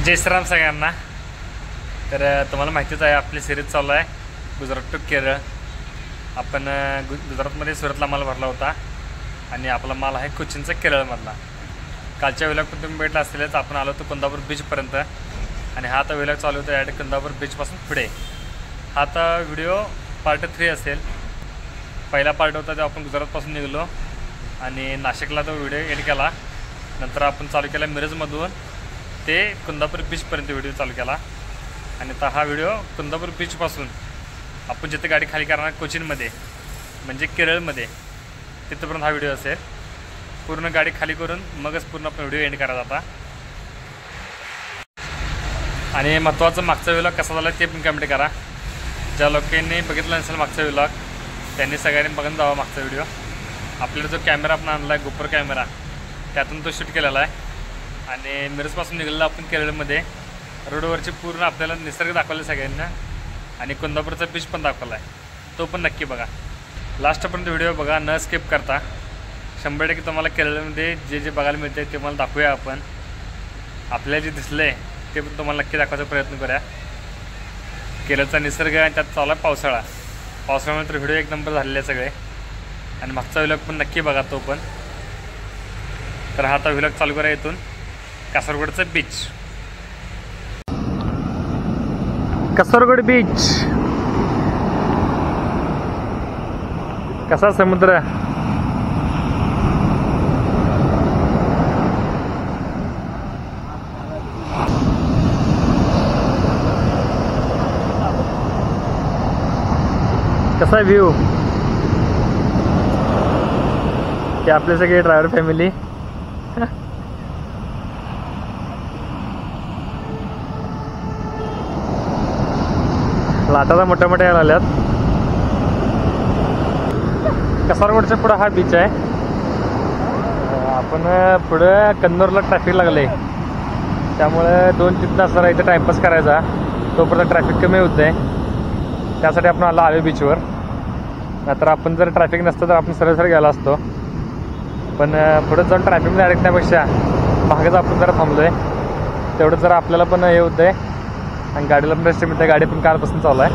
जय श्रीराम सगळ्यांना। तर तुम्हाला माहितीच आहे आपली सिरीज चालू आहे गुजरात टू केरळ। आपण गुजरातमध्ये सुरतला माल भरला होता आणि आपला माल आहे कोचीनचा केरळमधला। कालच्या व्हिडिओ पण तुम्ही भेटला असेलच। आपण आलो होतो कुंदापूर बीचपर्यंत आणि हा आता व्हिडिओ चालू होता या कुंदापूर बीचपासून पुढे। हा आता व्हिडिओ पार्ट 3 असेल। पहिला पार्ट होता तेव्हा आपण गुजरातपासून निघालो आणि नाशिकला तो व्हिडिओ एंड केला। नंतर आपण चालू केला मिरजमधून ते कुंदापूर बीचपर्यंत व्हिडिओ चालू केला आणि आता हा व्हिडिओ कुंदापूर बीचपासून आपण जिथे गाडी खाली करणार कोचीनमध्ये म्हणजे केरळमध्ये तिथपर्यंत हा व्हिडिओ असेल। पूर्ण गाडी खाली करून मगच पूर्ण आपण व्हिडिओ एंड करायचा आता। आणि महत्त्वाचं मागचा व्हिडिओ कसा झाला ते पण कमेंट करा। ज्या लोकांनी बघितलं नसेल मागचा व्हिडिओ त्यांनी सगळ्यांनी बघून जावा मागचा व्हिडिओ। आपल्याला जो कॅमेरा आपण आणला आहे गोप्रो कॅमेरा त्यातून तो शूट केलेला आहे आणि मिरजपासून निघालेला आपण केरळमध्ये रोडवरची पूर्ण आपल्याला निसर्ग दाखवला सगळ्यांना आणि कुंदापूरचा बीच पण दाखवला आहे। तो पण नक्की बघा, लास्टपर्यंत व्हिडिओ बघा न स्किप करता। 100% तुम्हाला केरळमध्ये जे जे बघायला मिळते ते मला दाखवूया आपण। आपल्याला जे दिसले ते पण तुम्हाला नक्की दाखवायचा प्रयत्न करूया। केरळचा निसर्ग आणि त्यात चालू आहे पावसाळा। पावसाळ्यानंतर व्हिडिओ एक नंबर झालेले सगळे आणि मागचा व्हिडिओ पण नक्की बघा तो पण। तर हा आता व्हिडिओ चालू करा इथून कासरगोडचं बीच। कासरगोड बीच कसा समुद्र कसा व्ह्यू। हे आपले सगळे ड्रायव्हर फॅमिली लाटाला मोठ्या मोठ्या यायला आल्यात। कासरगोडच्या पुढं हा बीच आहे। आपण पुढं कन्नूरला ट्रॅफिक लागले त्यामुळे 2-3 तास जरा इथे टाइमपास करायचा तोपर्यंत ट्रॅफिक कमी होते त्यासाठी आपण आलो बीचवर। नाहीतर आपण जर ट्रॅफिक नसतं तर आपण सरळ गेला असतो पण पुढं जाऊन ट्रॅफिकमध्ये अडकण्यापेक्षा मागेच आपण जरा थांबलोय तेवढं जरा आपल्याला पण हे होतंय आणि गाडीला पण रेस्ट मिळते। गाडी पण कालपासून चालू आहे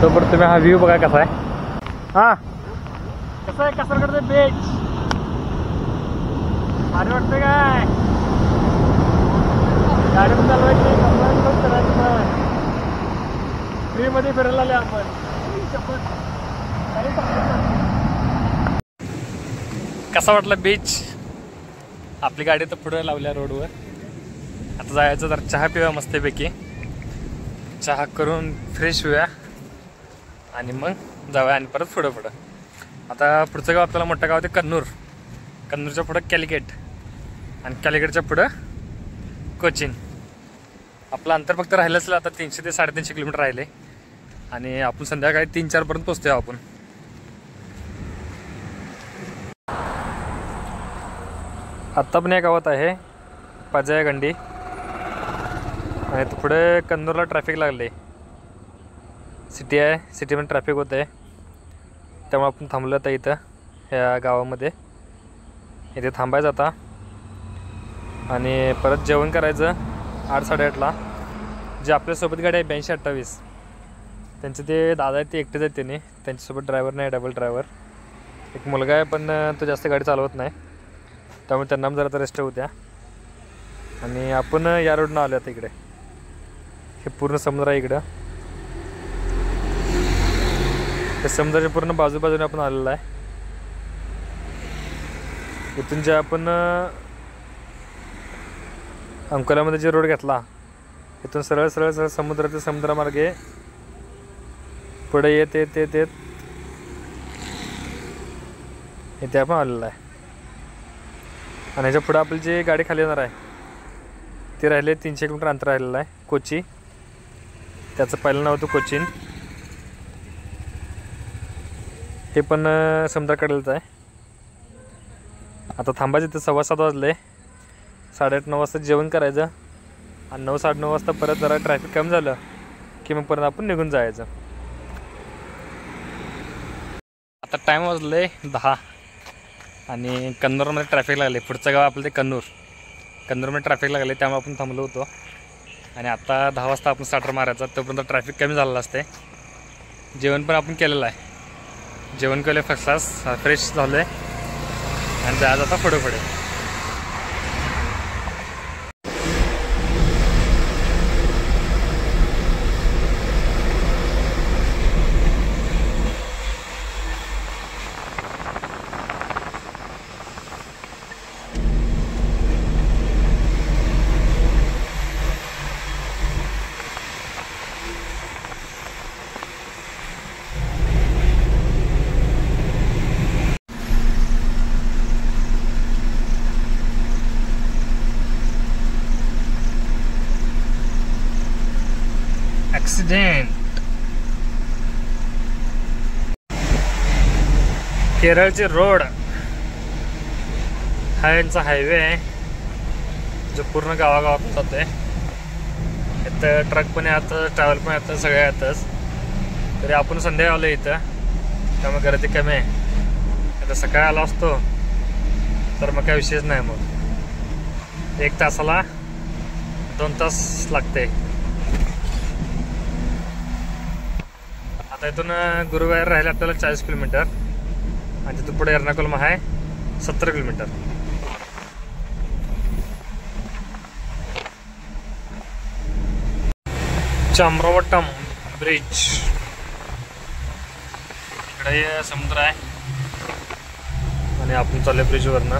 तोपर्यंत तुम्ही हा व्ह्यू बघा कसा आहे। हां कसं आहे कासरगोडचं बीच भारी वाटतं काय। गाडी पण चालवायची फ्रीमध्ये फिरायला आले आपण। कसा वाटला बीच। आपली गाडी तर पुढे लावल्या रोडवर। आता जायचं जर चहा पिऊया मस्तपैकी, चहा करून फ्रेश होऊया आणि मग जाऊया आणि परत पुढं। आता पुढचं गाव आपल्याला मोठं गाव ते कन्नूर। कन्नूरच्या पुढं कॅलिकट आणि कॅलिकटच्या पुढं कोचीन। आपलं अंतर फक्त राहिलं असेल आता 300 ते 350 किलोमीटर राहिले आणि आपण संध्याकाळी 3-4 पर्यंत पोहोचतोय आपण। आत्ता पण या गावात आहे पाजायागंडी आणि पुढे कन्नूरला ट्रॅफिक लागले। सिटी आहे, सिटीमध्ये ट्रॅफिक होतं आहे त्यामुळे आपण थांबलो आता इथं ह्या गावामध्ये। इथे थांबायचं आता आणि परत जेवण करायचं 8-8:30ला। जे आपल्यासोबत गाडी आहे 82-28 त्यांचे ते दादा आहेत ते एकटेच आहेत त्यांनी, त्यांच्यासोबत ड्रायव्हर नाही डबल ड्रायव्हर। एक मुलगा आहे पण तो जास्त गाडी चालवत नाही त्यामुळे त्यांना जरा आता रेस्ट होत्या आणि आपण या रोडनं आलो आता इकडे। हे पूर्ण समुद्र आहे इकडं, हे समुद्राच्या पूर्ण बाजूबाजूने आपण आलेलं आहे। इथून जे आपण अंकोल्यामध्ये जे रोड घेतला इथून सरळ सरळ सरळ समुद्र ते समुद्रामार्गे पुढे येत इथे आपण आलेलं आहे आणि ह्याच्या पुढं आपली जी गाडी खाली येणार आहे ते राहिले 300 किलोमीटर अंतर राहिलेलं आहे कोची। त्याचं पहिलं नाव होतं कोचीन। हे पण समुद्राकडेच आहे। आता थांबायचं इथं 7:15 वाजले। 8:30-9 वाजता जेवण करायचं आणि 9-9:30 वाजता परत जरा ट्रॅफिक कमी झालं की मग परत आपण निघून जायचं। आता टाइम वाजले 10 आणि कन्नूरमध्ये ट्रॅफिक लागले। पुढचं गाव आपलं ते कन्नूर। कन्नूरमध्ये ट्रॅफिक लागले त्यामुळे आपण थांबलो होतो. आणि आता 10 वाजता आपण स्टार्टर मारायचा, तोपर्यंत ट्रॅफिक कमी झालेलं असते. जेवण पण आपण केलेलं आहे. जेवण केलं फर्स्ट क्लास, फ्रेश झालं आहे आणि जायचं आता पुढे पुढे. ॲक्सिडेंट. केरळचे रोड हा यांचा हायवे आहे जो पूर्ण गावागावात जातोय. इथं ट्रक पण येतात, ट्रॅव्हल पण येतात, सगळ्या येतच. तरी आपण संध्याकाळी आलो इथं त्यामुळे गर्दी कमी आहे. आता सकाळी आला असतो तर मग काय विषयच नाही. मग 1 तासाला 2 तास लागते. आता इथून गुरुवार राहिले आपल्याला 40 किलोमीटर आणि तिथून पुढे एर्नाकुलम आहे 70 किलोमीटर. चामरावट्टम ब्रिज, इकडे समुद्र आहे आणि आपण चालू ब्रिजवरनं.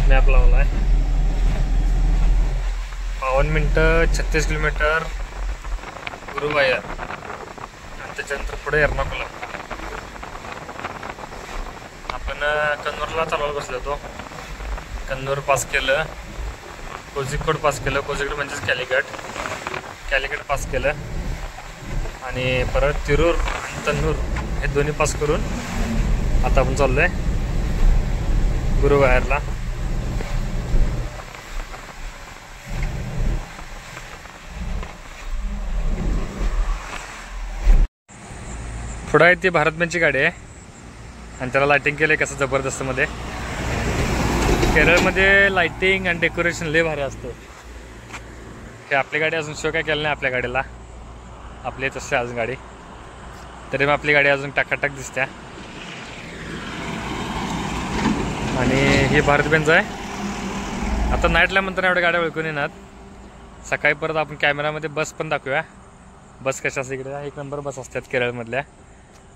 मॅप लावला आहे. 52 मिनटं 36 किलोमीटर गुरुवायर आणि त्याच्यानंतर पुढे एर्नाकुलम. आपण कन्नूरला चालवायला बसलो होतो. कन्नूर पास केलं, कोझिकोड पास केलं. कोझिकोड म्हणजेच कॅलिकट पास केलं आणि परत तिरूर आणि तन्नूर हे दोन्ही पास करून आता आपण चाललो आहे गुरुवायरला. पुढं आहे ती भारतबेनची गाडी आहे आणि त्याला लायटिंग केलं आहे कसं जबरदस्तमध्ये. केरळमध्ये लायटिंग आणि डेकोरेशन लय भारी असतं. हे आपली गाडी अजून शो काय केलं नाही आपल्या गाडीला. आपली तसं अजून गाडी, तरी मग आपली गाडी अजून टाकाटाक दिसते. आणि ही भारतबेनच आहे. आता नाईटला म्हणताना एवढ्या गाड्या ओळखून येणार. सकाळी परत आपण कॅमेरामध्ये बस पण दाखवूया. बस कशा असते इकडे 1 नंबर बस असतात केरळमधल्या.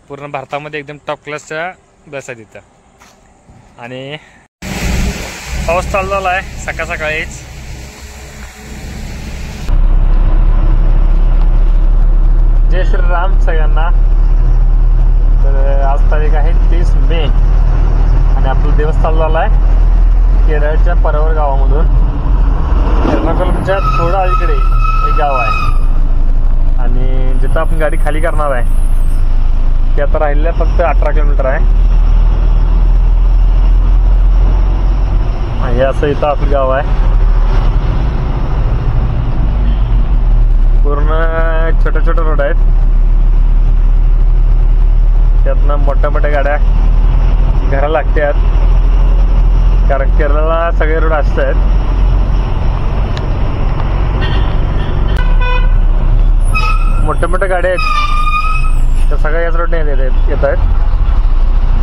पूर्ण भारतामध्ये एकदम टॉप क्लासच्या बस आहेत इथं. आणि पाऊस चालू झाला आहे सकाळ सकाळीच. जय श्रीराम सगळ्यांना. तर आज तारीख आहे 30 मे आणि आपला दिवस चालू झाला आहे केरळच्या परवर गावामधून. एर्नाकुलमच्या थोडं अलीकडे एक गाव आहे आणि जिथं आपण गाडी खाली करणार आहे ते आता राहिलेल्या फक्त 18 किलोमीटर आहे. हे असं इथं आपलं गाव आहे. पूर्ण छोटे छोटे रोड आहेत. त्यातनं मोठ्या मोठ्या गाड्या घरा लागतात कारण केरळला सगळे रोड असत आहेत. मोठ्या मोठ्या गाड्या आहेत त्या सगळ्या याच रोडने येत आहेत.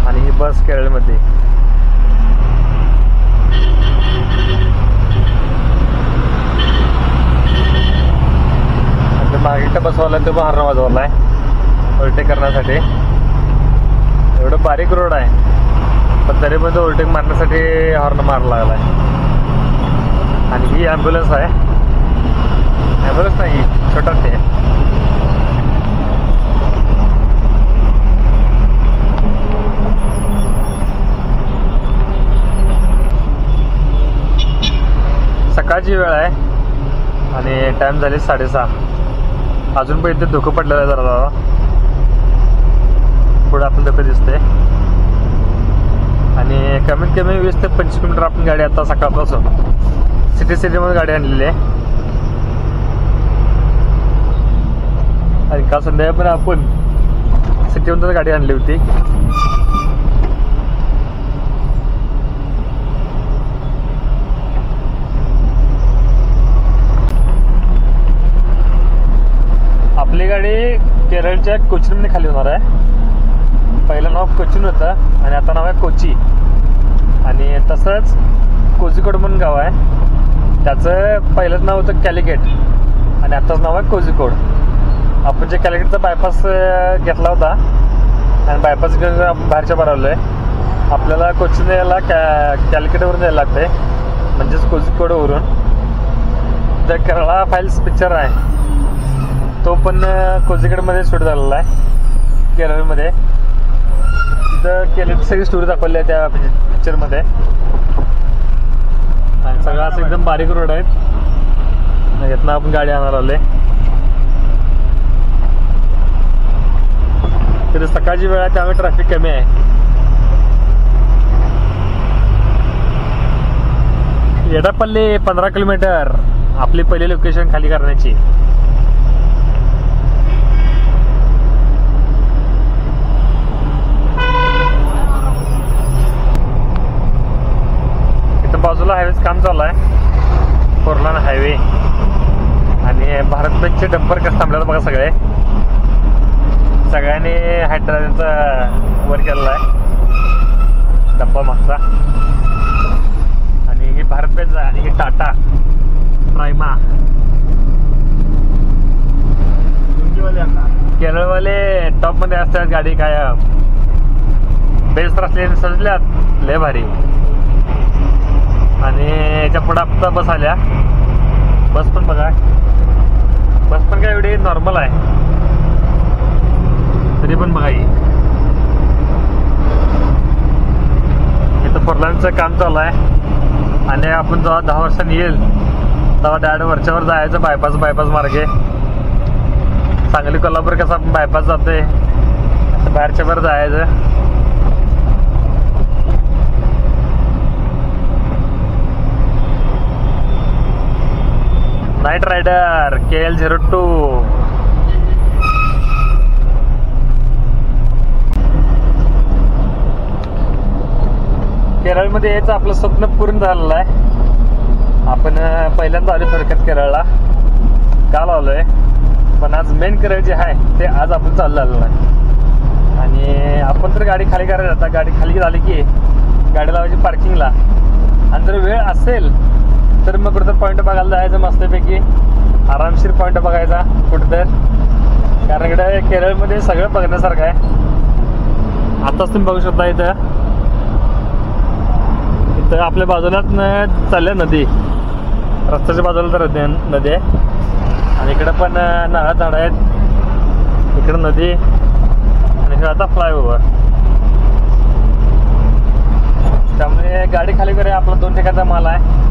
आणि ही बस केरळमध्ये मागीच्या बसवाला तो हॉर्न वाजवला आहे ओव्हरटेक करण्यासाठी. एवढं बारीक रोड आहे पण तरी पण तो ओव्हरटेक मारण्यासाठी हॉर्न मारायला लागला आहे. आणि ही ॲम्ब्युलन्स आहे. ॲम्ब्युलन्स नाही, छोटा ते. सकाळची वेळ आहे आणि टाइम झाले 6:30. अजून पण इथे धुकं पडलेलं आहे जरा. पुढे आपण धुकं दिसते आणि कमीत कमी 20 ते 25 किलोमीटर आपण गाडी आता सकाळपासून सिटीमध्ये गाडी आणलेली आहे. आणि काल संध्याकाळी पण आपण सिटीमधून गाडी आणली होती. केरळच्या कोचीनमध्ये खाली होणार आहे. पहिलं नाव कोचीन होतं आणि आता नाव आहे कोची. आणि तसंच कोझिकोड म्हणून गाव आहे, त्याचं पहिलंच नाव होतं कॅलिकट आणि आताच नाव आहे कोझिकोड. आपण जे कॅलिकटचा बायपास घेतला होता आणि बायपास घेऊन आपण बाहेरच्या बाहेर आहे. आपल्याला कोचीन यायला कॅलिकटवरून यायला लागते, म्हणजेच कोझिकोडवरून. जो केरळा फाईल्स पिक्चर आहे तो पण कोझिकोडमध्ये शूट झालेला आहे केरळमध्ये. तिथं केरळची सगळी स्टोरी दाखवली आहे त्या पिक्चरमध्ये. आणि सगळं असं एकदम बारीक रोड आहेत. यातनं आपण गाडी आणायला आले. तरी सकाळची वेळ आहे त्यामुळे ट्रॅफिक कमी आहे. येडापल्ली 15 किलोमीटर आपली पहिली लोकेशन खाली करण्याची. इथं बाजूला हायवेच काम चालू आहे, 4 लाईन हायवे. आणि भारत बेंचचे डंपर कसं थांबलेलं बघा. सगळ्यांनी हायड्रोजनचा वर केलेला आहे डब्बा मागचा. आणि हे भारत बेंच आहे आणि हे टाटा प्रायमा. केरळवाले टॉप मध्ये असतात गाडी. काय बेस्ट असले सजल्यात लय भारी. आणि याच्या पुढे आता बस आल्या. बस पण बघा, बस पण काय एवढी नॉर्मल आहे तरी पण बघा. इथं 4 लाईनचं काम चालू आहे आणि आपण जेव्हा 10 वर्षांनी येईल तेव्हा डायरेक्ट वरच्यावर जायचं बायपास मार्गे. सांगली कोल्हापूर कसं आपण बायपास जातोय बाहेरच्या बाहेर जायचं. Night rider KL02. केरळमध्ये यायचं आपलं स्वप्न पूर्ण झालेलं आहे. आपण पहिल्यांदा आलो थोडक्यात केरळला. काल आलोय, पण आज मेन केरळ जे आहे ते आज आपण चालू झालेलं आहे. आणि आपण तर गाडी खाली करायला जाता. गाडी खाली झाली की गाडी लावायची पार्किंगला. आणि जर वेळ असेल तर मग कुठं पॉईंट बघायला जायचं मस्तपैकी. आरामशीर पॉईंट बघायचा कुठं तर, कारण इकडे केरळमध्ये सगळं बघण्यासारखं आहे. आताच तुम्ही बघू शकता इथं आपल्या बाजूलाच चालल्या नदी. रस्त्याच्या बाजूला तर नदी आहे आणि इकडे पण नारळ झाड आहेत. इकडे नदी आणि हे आता फ्लायओव्हर. त्यामुळे गाडी खाली करूया. आपला 2 ठिकाणचा माल आहे.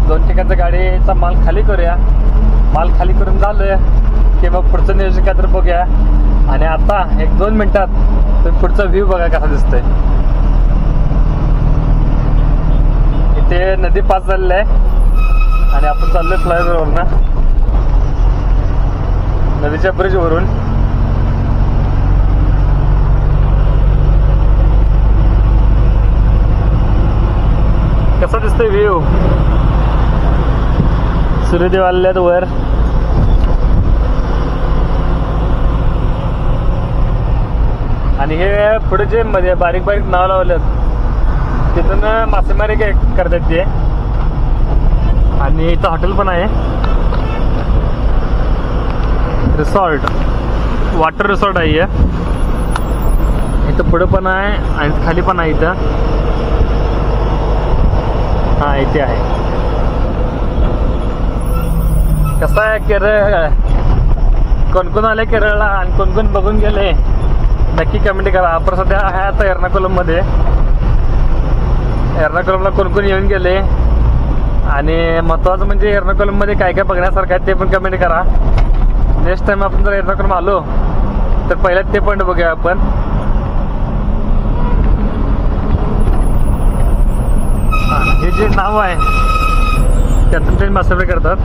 2 ठिकाणचा गाडीचा माल खाली करूया. माल खाली करून झालं की मग पुढचं नियोजन काय तर बघूया. आणि आता 1-2 मिनिटात तुम्ही पुढचा व्ह्यू बघा कसा दिसतोय. इथे नदी पास झालेलं आहे आणि आपण चाललोय फ्लायओव्हरवरून, नदीच्या ब्रिजवरून. कसा दिसतोय व्ह्यू. सूर्यदेव आलेत वर. आणि हे पुढे जे मध्ये बारीक बारीक नाव लावलेत तिथून मासेमारी करतात ते. आणि इथं हॉटेल पण आहे, रिसॉर्ट, वॉटर रिसॉर्ट आहे. इथं पुढं पण आहे आणि खाली पण आहे. इथं हा इथे आहे. कसं आहे केरळ, कोण आले केरळला आणि कोण बघून गेले नक्की कमेंट करा. आपण सध्या आहे आता एर्नाकुलममध्ये. एर्नाकुलमला कोण येऊन गेले आणि महत्त्वाचं म्हणजे एर्नाकुलममध्ये काय काय बघण्यासारखं आहे ते पण कमेंट करा. नेक्स्ट टाइम आपण जर एर्नाकुलम आलो तर पहिल्याच ते पॉईंट बघूया आपण. हे जे नाव आहे त्यातून ते मासेमारी करतात.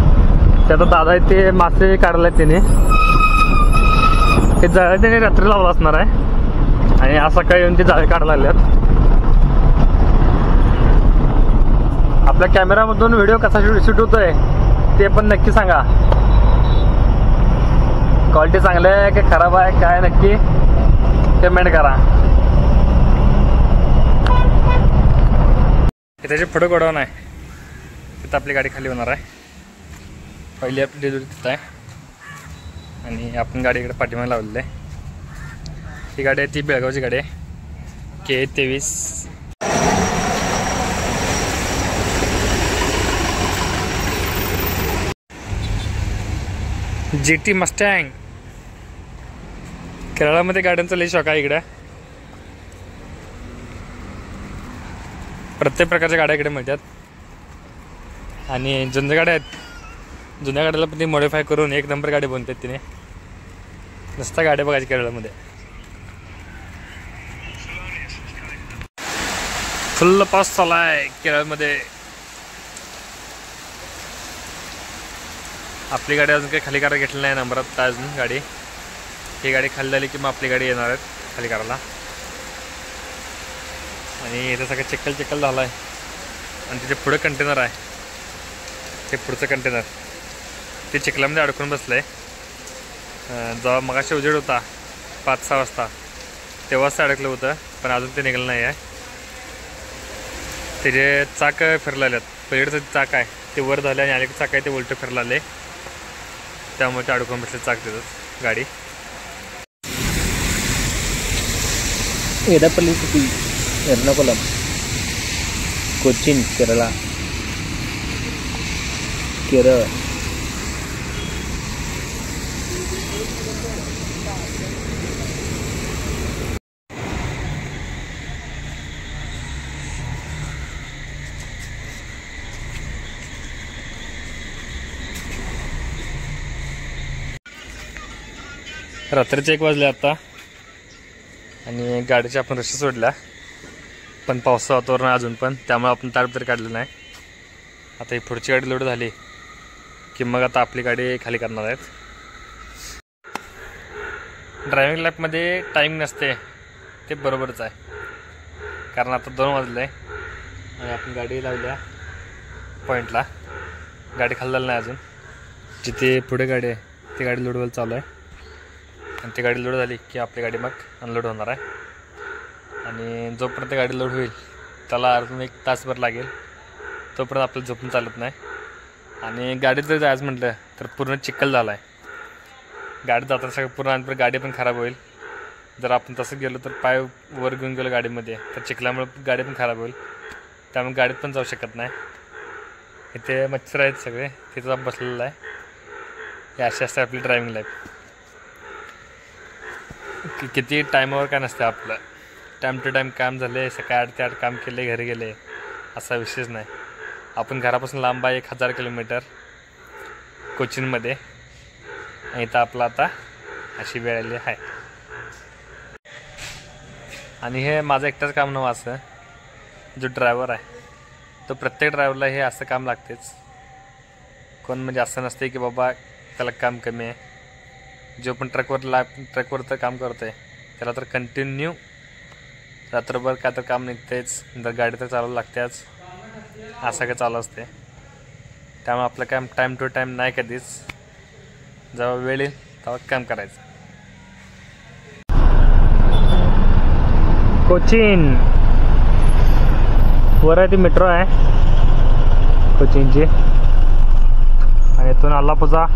त्याचा दादा आहे ते मासे काढले आहेत त्याने. ते जाळे त्याने रात्री लावलं असणार आहे आणि आज सकाळी येऊन ते जाळे काढायला लागल्यात. आपल्या कॅमेरामधून व्हिडिओ कसा शूट होतोय ते पण नक्की सांगा. क्वालिटी चांगली आहे की खराब आहे काय नक्की पेमेंट करा. त्याचे फोटो गोडाऊन आहे, तिथं आपली गाडी खाली होणार आहे. पहिली आपली डिलिव्हरी तिथं आहे आणि आपण गाडी इकडे पाठीमागे लावलेली आहे. ही गाडी आहे ती बेळगावची गाडी आहे K23. GT Mustang. केरळामध्ये गाड्यांचा लई शौक आहे इकडे. प्रत्येक प्रकारच्या गाड्या इकडे मिळतात आणि जुन्या गाड्या आहेत, जुन्या गाड्याला पण ती मॉडिफाय करून एक नंबर गाडी बनतात तिने. नुसता गाड्या बघायची केरळमध्ये. फुल्ल पाऊस चालू आहे केरळमध्ये. आपली गाडी अजून काही खाली करायला घेतली नाही नंबरात अजून गाडी. ही गाडी खाली झाली की मग आपली गाडी येणार आहेत खाली करायला. आणि इथं सगळं चिखल झालं आहे आणि तिथे पुढं कंटेनर आहे, ते पुढचं कंटेनर ते चिखलामध्ये अडकून बसलं आहे. जेव्हा मगाशी उजेड होता 5-6 वाजता तेव्हाच ते अडकलं होतं, पण अजून ते निघालं नाही आहे. त्याचे चाक फिरलेले आहेत. पलीकडचं चाक आहे ते वर झाले आणि अलीकडे चाक आहे ते उलटं फिरलं आले, त्यामुळे ते अडकून बसले चाक तिथं गाडी. एडापल्ली सिटी, एर्नाकुलम, कोचीन, केरळा, केरळ. रात्रीचे 1 वाजले आता आणि गाडीच्या आपण रस्ते सोडल्या, पण पावसाचं वातावरण अजून पण, त्यामुळे आपण ताडपत्री काढलं नाही. आता ही पुढची गाडी लोड झाली की मग आता आपली गाडी खाली करणार आहेत. ड्रायव्हिंग लॅबमध्ये टाईम नसते ते बरोबरच आहे, कारण आता 2 वाजले आणि आपण गाडी लावल्या पॉईंटला. गाडी खाली झाली नाही अजून. जिथे पुढे गाडी आहे ती गाडी लोड व्हायला चालू आहे आणि ती गाडी लोड झाली की आपली गाडी मग अनलोड होणार आहे. आणि जोपर्यंत गाडी लोड होईल त्याला अजून 1 तासभर लागेल, तोपर्यंत आपल्याला झोपून चालत नाही. आणि गाडीत जर जायचं म्हटलं तर पूर्ण चिखल झाला आहे. गाडी जाताना सगळं पूर्ण आणि गाडी पण खराब होईल. जर आपण तसं गेलो तर पाय वर घेऊन गेलो गाडीमध्ये तर चिखल्यामुळे गाडी पण खराब होईल, त्यामुळे गाडीत पण जाऊ शकत नाही. इथे मच्छर आहेत सगळे, तिथं बसलेलं आहे. हे अशी असते आपली ड्रायव्हिंग लाईफ. किती टाईमावर काय नसतं आपलं. टाईम टू टाईम काम झाले, सकाळी 8 ते 8 काम केले, घरी गेले, असा विषयच नाही. आपण घरापासून लांब आहे 1000 किलोमीटर कोचीनमध्ये, आणि इथं आपलं आता अशी वेळ आली आहे. आणि हे माझं एकटाच काम नव्हतं. असं जो ड्रायव्हर आहे तो प्रत्येक ड्रायव्हरला हे असं काम लागतेच. कोण म्हणजे असं नसते की बाबा त्याला काम कमी आहे. जो पण ट्रकवर तर काम करतो आहे त्याला तर कंटिन्यू रात्रभर काय तर काम निघतेच, नंतर गाडी तर चालवायला लागतेच, असं काय चालू असते. त्यामुळे आपलं काम टाईम टू टाईम नाही कधीच. जेव्हा वेळ येईल तेव्हा काम करायचं. कोचीन वर आहे ती मेट्रो आहे कोचीनची, आणि इथून अल्लापुझा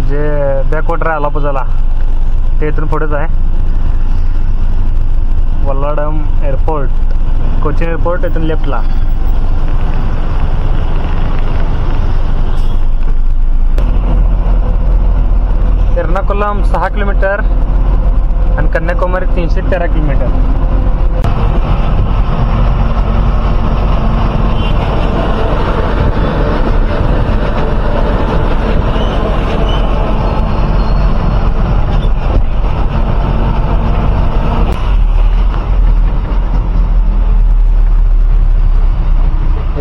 जे बॅकवॉटर आहे अल्लापुझाला ते इथून पुढेच आहे. वल्लाडम एअरपोर्ट, कोचीन एअरपोर्ट इथून लेफ्टला. एर्नाकुलम 6 किलोमीटर आणि Kanyakumari 313 kilometre.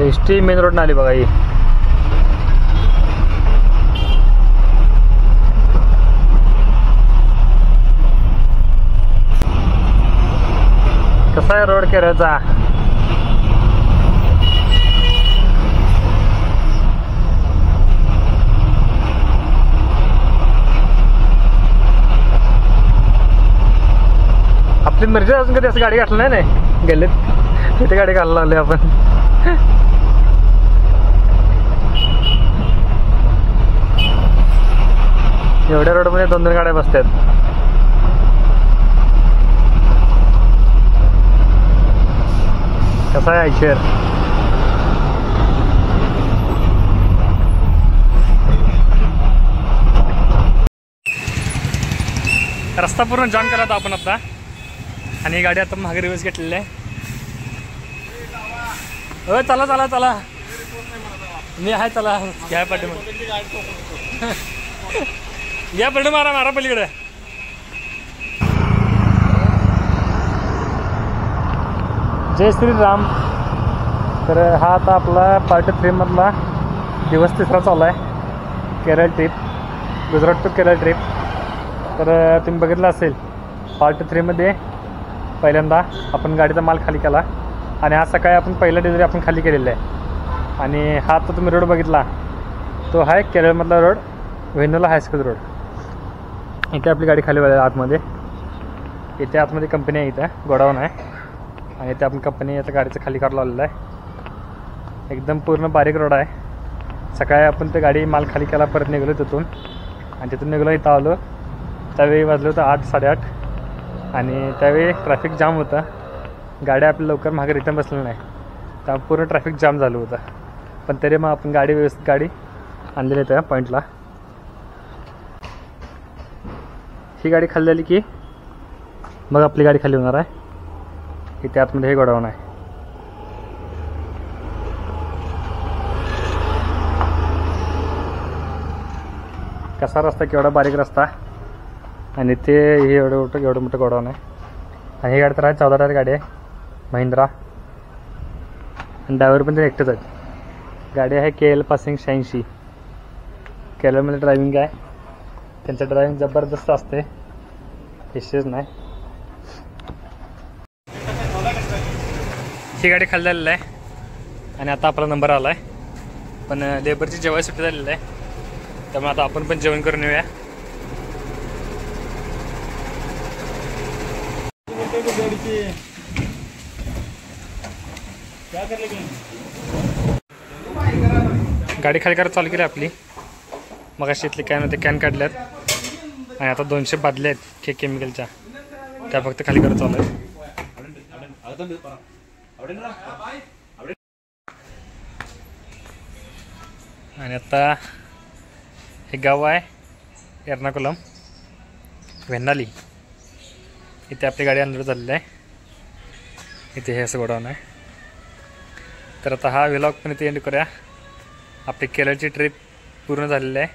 ST main road आली बघा. ही कसा आहे रोड केरळचा. आपली मिरची अजून कधी असं गाडी घातलं नाही गेलेत इथे गाडी घालायला लागली आपण. एवढ्या रोडमध्ये 2-2 गाड्या बसतात. कसा आहे ऐशर? रस्ता पूर्ण जाम केला होता आपण आता आणि ही गाडी आता मागे रिवर्स घेतलेली आहे. हो चला चला चला मी आहे चला घ्या पाठी मग घ्या पडे मारा मारा पलीकडे. जय श्रीराम. तर हा आता आपला पार्ट 3 मधला दिवस 3रा चालू आहे. Kerala trip, Gujarat to Kerala trip. तर तुम्ही बघितलं असेल पार्ट 3 मध्ये पहिल्यांदा आपण गाडीचा माल खाली केला आणि आज सकाळी आपण पहिला डिलिव्हरी आपण खाली केलेला आहे. आणि हा आता तुम्ही रोड बघितला तो आहे केरळमधला रोड, वेन्नोला हायस्कूल रोड. इथे आपली गाडी खाली वळली आतमध्ये. इथे आतमध्ये कंपनी आहे, इथं गोडाऊन आहे आणि इथे आपण कंपनी आता गाडीचं खाली काढून लावलेलं आहे. एकदम पूर्ण बारीक रोड आहे. सकाळी आपण ते गाडी माल खाली केला, परत निघालो तिथून आणि तिथून निघालो इथं आलो. त्यावेळी वाजलं होतं 8-8:30 आणि त्यावेळी ट्रॅफिक जाम होतं. गाड्या आपल्या लवकर मागे रिटर्न बसलेलं नाही, त्यामुळे पूर्ण ट्रॅफिक जाम झालं होतं. पण तरी मग आपण गाडी व्यवस्थित गाडी आणलेली त्या पॉईंटला. ही गाडी खाली झाली की मग आपली गाडी खाली होणार आहे. इथे आतमध्ये हे गोडाऊन आहे. कसा रस्ता, केवढा बारीक रस्ता आणि ते हे एवढं मोठं गोडाऊन आहे. आणि ही गाडी तर आहे 14 टायर गाडी आहे महिंद्रा आणि ड्रायव्हर पण ते एकटेच आहेत. गाडी आहे KL पासिंग 86. केरळमध्ये ड्रायव्हिंग आहे, त्यांचं ड्रायव्हिंग जबरदस्त असते, विशेष नाही. ही गाडी खाली झालेली आहे आणि आता आपला नंबर आला आहे. पण लेबरची जेवाय सुट्टी झालेली आहे, त्यामुळे आता आपण पण जेवण करून येऊया. गाडी खाली करायला चालू केली आपली. मग अशी इथले कॅन होते, कॅन काढल्यात आणि आता 200 बादल्या आहेत केमिकलच्या, त्या फक्त खाली करत चालू आहेत. आणि आता हे गाव आहे एर्नाकुलम, वेन्नाली. इथे आपली गाडी अनलोड झालेली आहे. इथे हे असं गोडाऊन आहे. तर आता हा व्लॉग पण इथे एंड करूया. आपली केरळची ट्रिप पूर्ण झालेली आहे.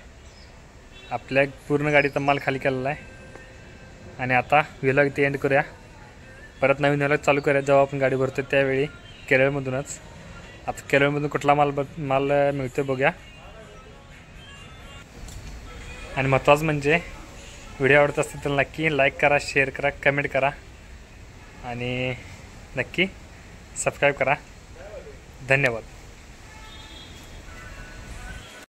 आपल्या पूर्ण गाडीचा माल खाली केलेला आहे आणि आता व्लॉग इथे एंड करूया. परत नवीन व्लॉग चालू करूया जेव्हा आपण गाडी भरतो त्यावेळी केरळमधूनच. आता केरळमधून कुठला माल मिळतो बघूया. आणि महत्त्वाचं म्हणजे व्हिडिओ आवडत असतील तर नक्की लाईक करा, शेअर करा, कमेंट करा आणि नक्की सबस्क्राईब करा. धन्यवाद.